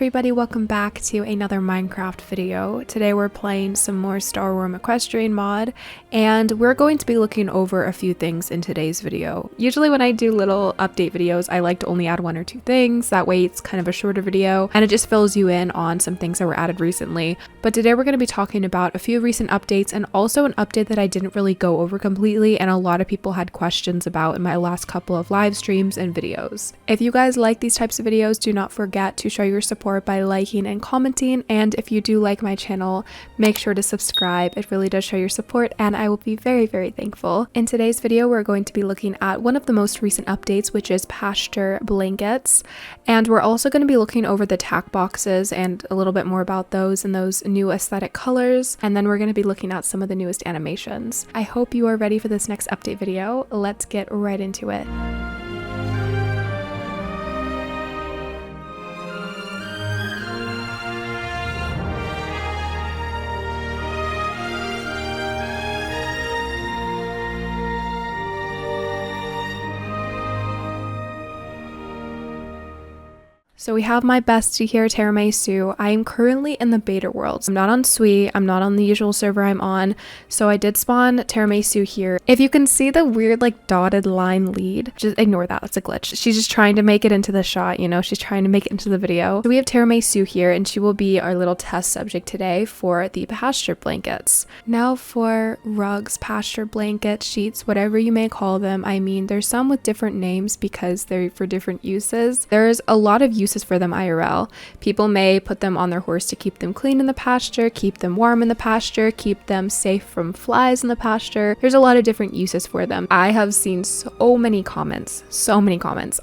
everybody, welcome back to another Minecraft video. Today we're playing some more SWEM Equestrian mod, and we're going to be looking over a few things in today's video. Usually when I do little update videos, I like to only add one or two things, that way it's kind of a shorter video, and it just fills you in on some things that were added recently. But today we're going to be talking about a few recent updates, and also an update that I didn't really go over completely, and a lot of people had questions about in my last couple of live streams and videos. If you guys like these types of videos, do not forget to show your support by liking and commenting, and if you do like my channel, make sure to subscribe. It really does show your support and I will be very thankful. In today's video we're going to be looking at one of the most recent updates, which is Pasture Blankets, and we're also going to be looking over the Tack Boxes and a little bit more about those and those new aesthetic colors, and then we're going to be looking at some of the newest animations. I hope you are ready for this next update video. Let's get right into it. So we have my bestie here, Tiramisu. I am currently in the beta world. I'm not on SWE, I'm not on the usual server I'm on, so I did spawn Tiramisu here. If you can see the weird like dotted line lead, just ignore that, that's a glitch. She's just trying to make it into the shot, you know, she's trying to make it into the video. So we have Tiramisu here, and she will be our little test subject today for the Pasture Blankets. Now for rugs, pasture blankets, sheets, whatever you may call them. I mean, there's some with different names because they're for different uses. There's a lot of uses for them IRL. People may put them on their horse to keep them clean in the pasture, keep them warm in the pasture, keep them safe from flies in the pasture. There's a lot of different uses for them. I have seen so many comments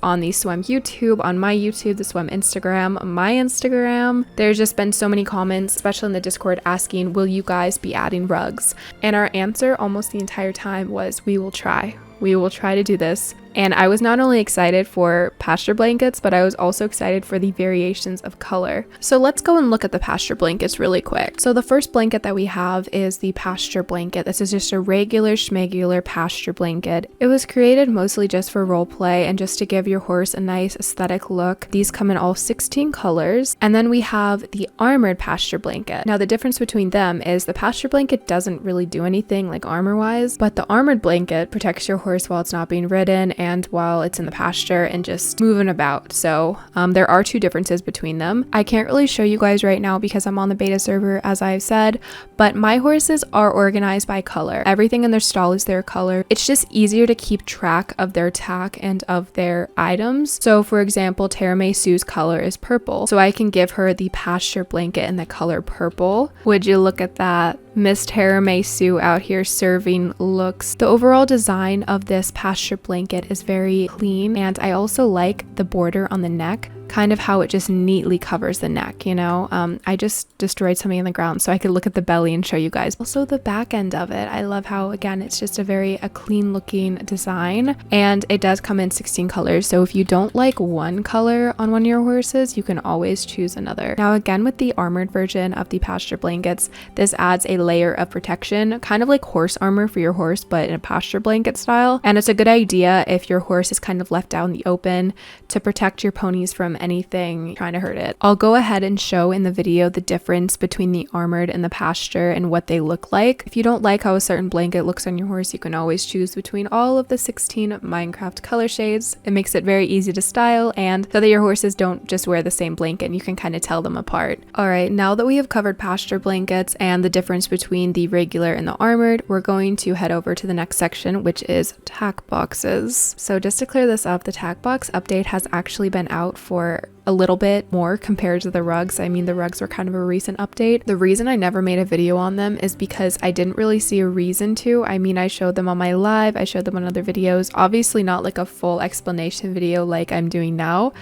on the SWEM YouTube, on my YouTube, the SWEM Instagram, my Instagram. There's just been so many comments, especially in the Discord, asking, will you guys be adding rugs? And our answer almost the entire time was, we will try. We will try to do this. And I was not only excited for pasture blankets, but I was also excited for the variations of color. So let's go and look at the pasture blankets really quick. So the first blanket that we have is the pasture blanket. This is just a regular schmegular pasture blanket. It was created mostly just for roleplay and just to give your horse a nice aesthetic look. These come in all 16 colors. And then we have the armored pasture blanket. Now the difference between them is the pasture blanket doesn't really do anything like armor wise, but the armored blanket protects your horse while it's not being ridden and while it's in the pasture and just moving about. So there are two differences between them. I can't really show you guys right now because I'm on the beta server, as I've said, but my horses are organized by color. Everything in their stall is their color. It's just easier to keep track of their tack and of their items. So for example, Tiramisu's color is purple, so I can give her the pasture blanket in the color purple. Would you look at that? Miss Tiramisu out here serving looks. The overall design of this pasture blanket is very clean, and I also like the border on the neck, kind of how it just neatly covers the neck, you know. I just destroyed something in the ground so I could look at the belly and show you guys. Also the back end of it, I love how, again, it's just a clean looking design, and it does come in 16 colors, so if you don't like one color on one of your horses, you can always choose another. Now again, with the armored version of the pasture blankets, this adds a layer of protection, kind of like horse armor for your horse, but in a pasture blanket style, and it's a good idea if your horse is kind of left out in the open to protect your ponies from anything trying to hurt it. I'll go ahead and show in the video the difference between the armored and the pasture and what they look like. If you don't like how a certain blanket looks on your horse, you can always choose between all of the 16 Minecraft color shades. It makes it very easy to style, and so that your horses don't just wear the same blanket and you can kind of tell them apart. Alright, now that we have covered pasture blankets and the difference between the regular and the armored, we're going to head over to the next section, which is Tack Boxes. So just to clear this up, the Tack Box update has actually been out for a little bit more compared to the rugs. I mean, the rugs were kind of a recent update. The reason I never made a video on them is because I didn't really see a reason to. I mean, I showed them on my live, I showed them on other videos, obviously not like a full explanation video like I'm doing now,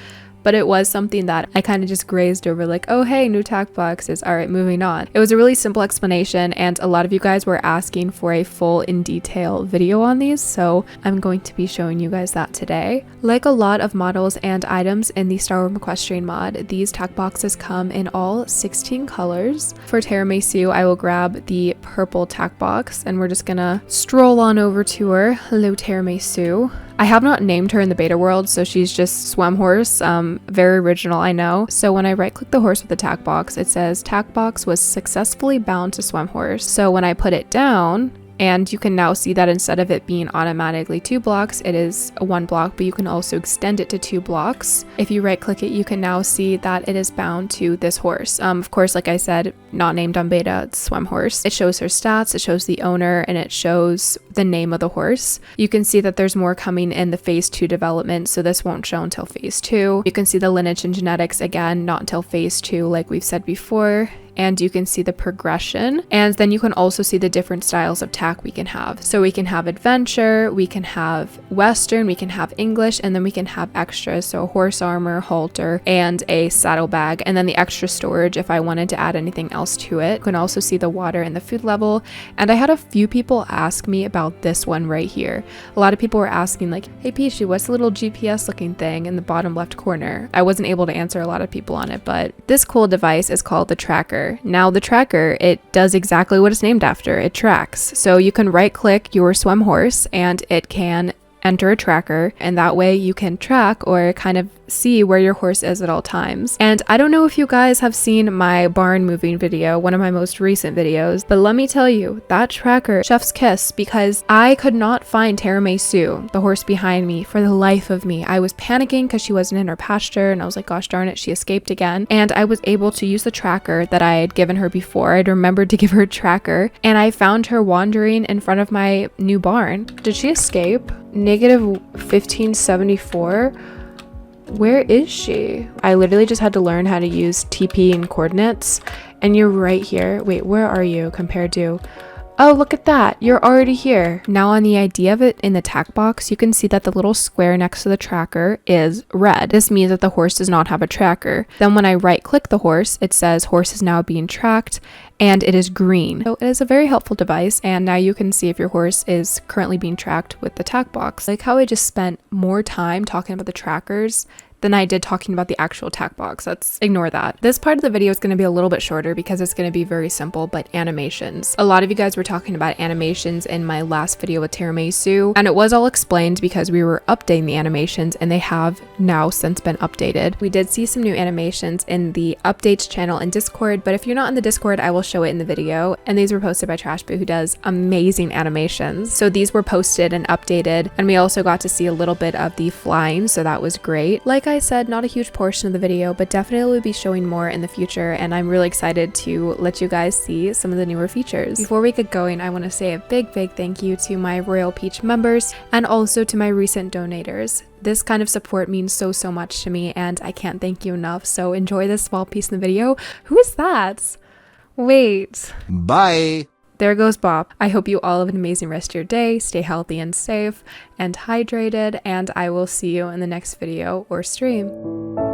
but it was something that I kind of just grazed over, like, oh hey, new Tack Boxes, alright, moving on. It was a really simple explanation, and a lot of you guys were asking for a full in detail video on these, so I'm going to be showing you guys that today. Like a lot of models and items in the SWEM Equestrian mod, these Tack Boxes come in all 16 colors. For Tiramisu, I will grab the purple Tack Box, and we're just gonna stroll on over to her. Hello Tiramisu. I have not named her in the beta world, so she's just SWEM horse. Very original, I know. So when I right click the horse with the tack box, it says tack box was successfully bound to SWEM horse. So when I put it down, and you can now see that instead of it being automatically 2 blocks, it is a 1 block, but you can also extend it to 2 blocks. If you right click it, you can now see that it is bound to this horse. Of course, like I said, not named on beta, it's SWEM horse. It shows her stats, it shows the owner, and it shows the name of the horse. You can see that there's more coming in the phase 2 development, so this won't show until phase 2. You can see the lineage and genetics, again, not until phase 2, like we've said before. And you can see the progression, and then you can also see the different styles of tack we can have. So we can have adventure, we can have western, we can have English, and then we can have extras, so horse armor, halter, and a saddlebag, and then the extra storage if I wanted to add anything else to it. You can also see the water and the food level, and I had a few people ask me about this one right here. A lot of people were asking like, hey Peachy, what's the little GPS looking thing in the bottom left corner? I wasn't able to answer a lot of people on it, but this cool device is called the tracker. Now the tracker, it does exactly what it's named after. It tracks. So you can right click your SWEM horse and it can enter a tracker, and that way you can track or kind of see where your horse is at all times. And I don't know if you guys have seen my barn moving video, one of my most recent videos, but let me tell you, that tracker, chef's kiss, because I could not find Taramay Sue, the horse behind me, for the life of me. I was panicking because she wasn't in her pasture, and I was like, gosh darn it, she escaped again. And I was able to use the tracker that I had given her before. I'd remembered to give her a tracker, and I found her wandering in front of my new barn. Did she escape? Negative 1574? Where is she? I literally just had to learn how to use TP and coordinates, and you're right here. Wait, where are you compared to? Oh, look at that. You're already here. Now on the idea of it in the tack box, you can see that the little square next to the tracker is red. This means that the horse does not have a tracker. Then when I right click the horse, it says horse is now being tracked, and it is green. So it is a very helpful device, and now you can see if your horse is currently being tracked with the tack box. Like how I just spent more time talking about the trackers than I did talking about the actual tack box. Let's ignore that. This part of the video is going to be a little bit shorter because it's going to be very simple, but animations. A lot of you guys were talking about animations in my last video with Taramay Sue, and it was all explained because we were updating the animations, and they have now since been updated. We did see some new animations in the updates channel in Discord, but if you're not in the Discord, I will show it in the video. And these were posted by Trashboo, who does amazing animations. So these were posted and updated, and we also got to see a little bit of the flying, so that was great. Like I said, not a huge portion of the video, but definitely will be showing more in the future, and I'm really excited to let you guys see some of the newer features. Before we get going, I want to say a big thank you to my Royal Peach members and also to my recent donators. This kind of support means so much to me, and I can't thank you enough, so enjoy this small piece in the video. Who is that? Wait. Bye. There goes Bob. I hope you all have an amazing rest of your day. Stay healthy and safe and hydrated, and I will see you in the next video or stream.